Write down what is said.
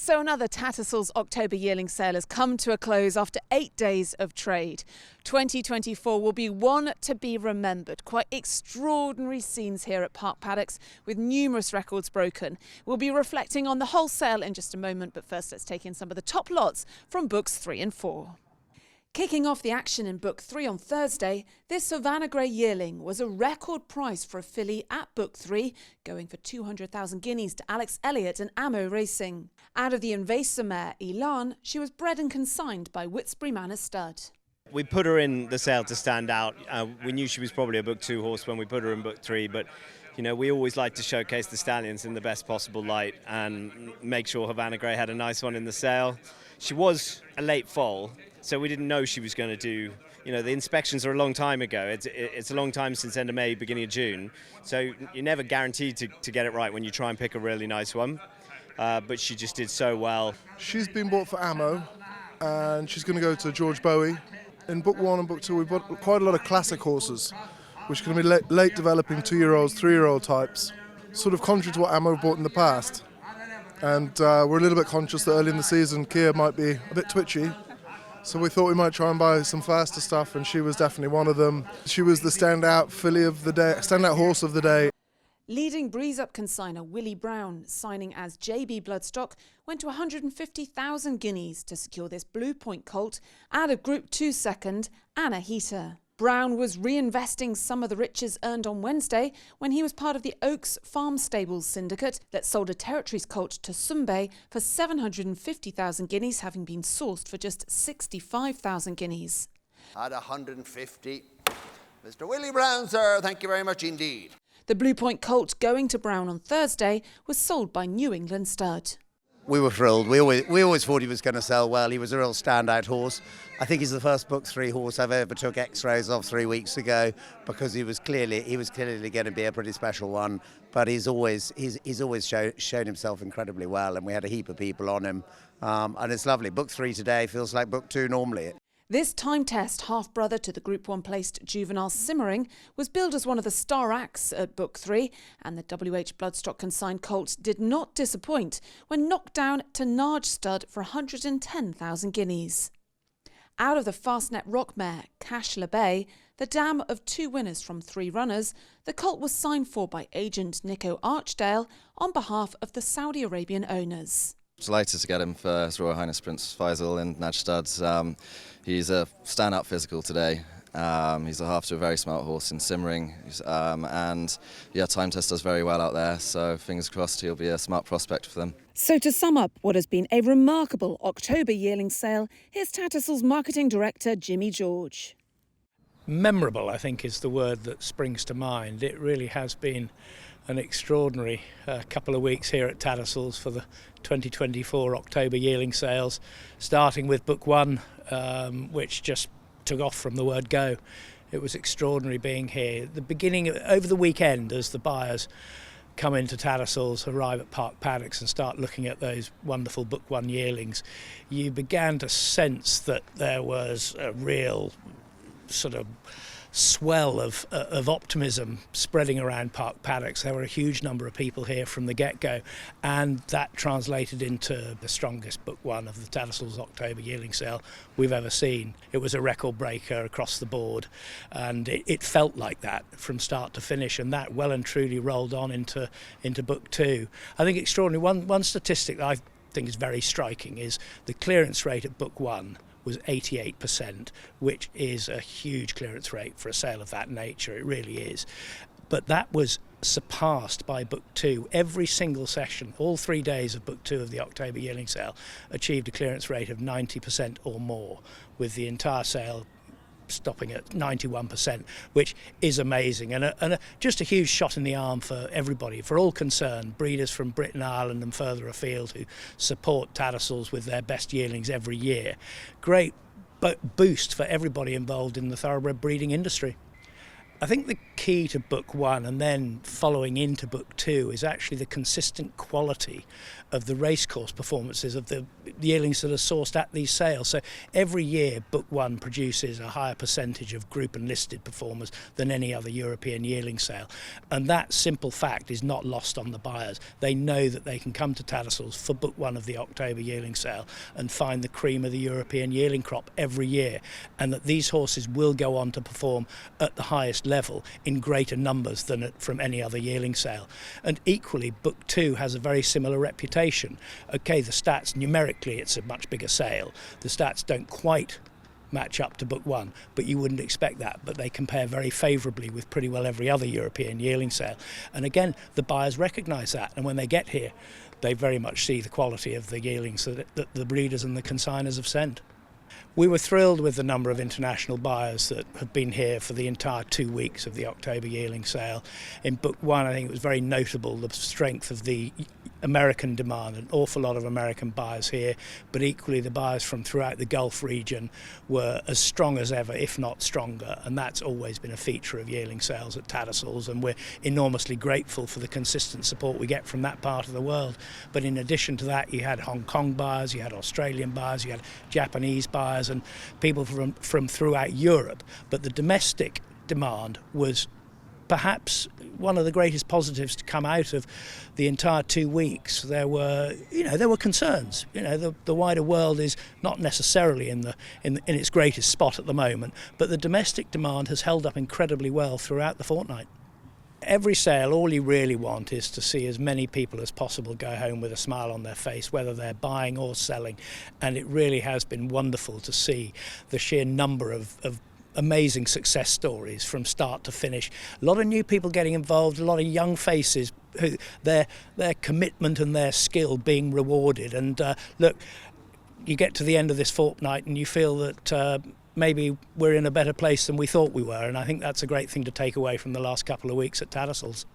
So another Tattersalls October Yearling Sale has come to a close after 8 days of trade. 2024 will be one to be remembered. Quite extraordinary scenes here at Park Paddocks with numerous records broken. We'll be reflecting on the whole sale in just a moment, but first let's take in some of the top lots from books 3 and 4. Kicking off the action in Book 3 on Thursday, this Savannah Grey yearling was a record price for a filly at Book 3, going for 200,000 guineas to Alex Elliott and Ammo Racing. Out of the Invasor mare Elan, she was bred and consigned by Whitsbury Manor Stud. We put her in the sale to stand out. We knew she was probably a Book 2 horse when we put her in Book 3, but you know, we always like to showcase the stallions in the best possible light and make sure Havana Grey had a nice one in the sale. She was a late foal, so we didn't know she was going to do, you know, the inspections are a long time ago. It's a long time since end of May, beginning of June, so you're never guaranteed to get it right when you try and pick a really nice one. But she just did so well. She's been bought for Ammo, and she's going to go to George Bowie. In Book 1 and Book 2, we've got quite a lot of classic horses, which are going to be late developing 2-year-olds, 3-year-old types, sort of contrary to what Ammo bought in the past. And we're a little bit conscious that early in the season Kia might be a bit twitchy, so we thought we might try and buy some faster stuff, and she was definitely one of them. She was the standout filly of the day, standout horse of the day. Leading breeze-up consigner Willie Brown, signing as JB Bloodstock, went to 150,000 guineas to secure this Blue Point colt, out of Group 2 second, Anna Heater. Brown was reinvesting some of the riches earned on Wednesday when he was part of the Oaks Farm Stables syndicate that sold a Territories colt to Sumbe for 750,000 guineas, having been sourced for just 65,000 guineas. At 150. Mr. Willie Brown, sir, thank you very much indeed. The Blue Point colt going to Brown on Thursday was sold by New England Stud. We were thrilled. We always thought he was going to sell well. He was a real standout horse. I think he's the first Book 3 horse I've ever took X-rays of 3 weeks ago, because he was clearly going to be a pretty special one. But he's always shown himself incredibly well, and we had a heap of people on him. And it's lovely. Book 3 today feels like Book 2 normally. This time test half-brother to the Group 1 placed Juvenile Simmering was billed as one of the star acts at Book 3, and the WH Bloodstock consigned colt did not disappoint when knocked down to Narge Stud for 110,000 guineas. Out of the Fastnet Rock mare Cash LeBay, the dam of 2 winners from 3 runners, the colt was signed for by agent Nico Archdale on behalf of the Saudi Arabian owners. Delighted to get him for His Royal Highness Prince Faisal in Narge Studs. He's a stand-up physical today. He's a half to a very smart horse in Simmering, and yeah, time test does very well out there, so fingers crossed he'll be a smart prospect for them. So to sum up what has been a remarkable October yearling sale, here's Tattersalls Marketing Director Jimmy George. Memorable, I think, is the word that springs to mind. It really has been an extraordinary couple of weeks here at Tattersalls for the 2024 October yearling sales, starting with Book 1, which just took off from the word go. It was extraordinary being here. The beginning, over the weekend, as the buyers come into Tattersalls, arrive at Park Paddocks and start looking at those wonderful Book 1 yearlings, you began to sense that there was a real sort of swell of optimism spreading around Park Paddocks. There were a huge number of people here from the get-go, and that translated into the strongest Book 1 of the Tattersalls October Yearling Sale we've ever seen. It was a record breaker across the board, and it felt like that from start to finish, and that well and truly rolled on into Book 2. I think extraordinary. One statistic that I think is very striking is the clearance rate at Book 1 was 88%, which is a huge clearance rate for a sale of that nature. It really is. But that was surpassed by Book 2. Every single session, all 3 days of Book 2 of the October Yearling Sale, achieved a clearance rate of 90% or more, with the entire sale stopping at 91%, which is amazing, and just a huge shot in the arm for everybody, for all concerned, breeders from Britain, Ireland and further afield who support Tattersalls with their best yearlings every year. Great boost for everybody involved in the thoroughbred breeding industry. I think the key to book one and then following into book two is actually the consistent quality of the racecourse performances of the yearlings that are sourced at these sales. So every year book one produces a higher percentage of group and listed performers than any other European yearling sale, and that simple fact is not lost on the buyers. They know that they can come to Tattersalls for book one of the October Yearling Sale and find the cream of the European yearling crop every year, and that these horses will go on to perform at the highest level in greater numbers than from any other yearling sale. And equally, book two has a very similar reputation. Okay, the stats, numerically it's a much bigger sale. The stats don't quite match up to book one, but you wouldn't expect that. But they compare very favourably with pretty well every other European yearling sale. And again, the buyers recognise that, and when they get here, they very much see the quality of the yearlings that the breeders and the consigners have sent. We were thrilled with the number of international buyers that have been here for the entire 2 weeks of the October Yearling Sale. In book one, I think it was very notable the strength of the American demand, an awful lot of American buyers here, but equally the buyers from throughout the Gulf region were as strong as ever, if not stronger, and that's always been a feature of yearling sales at Tattersalls, and we're enormously grateful for the consistent support we get from that part of the world. But in addition to that, you had Hong Kong buyers, you had Australian buyers, you had Japanese buyers, and people from throughout Europe. But the domestic demand was perhaps one of the greatest positives to come out of the entire 2 weeks. There were concerns. The wider world is not necessarily in its greatest spot at the moment, but the domestic demand has held up incredibly well throughout the fortnight. Every sale, all you really want is to see as many people as possible go home with a smile on their face, whether they're buying or selling, and it really has been wonderful to see the sheer number of amazing success stories from start to finish. A lot of new people getting involved, a lot of young faces, who their commitment and their skill being rewarded. And look, you get to the end of this fortnight and you feel that maybe we're in a better place than we thought we were, and I think that's a great thing to take away from the last couple of weeks at Tattersalls.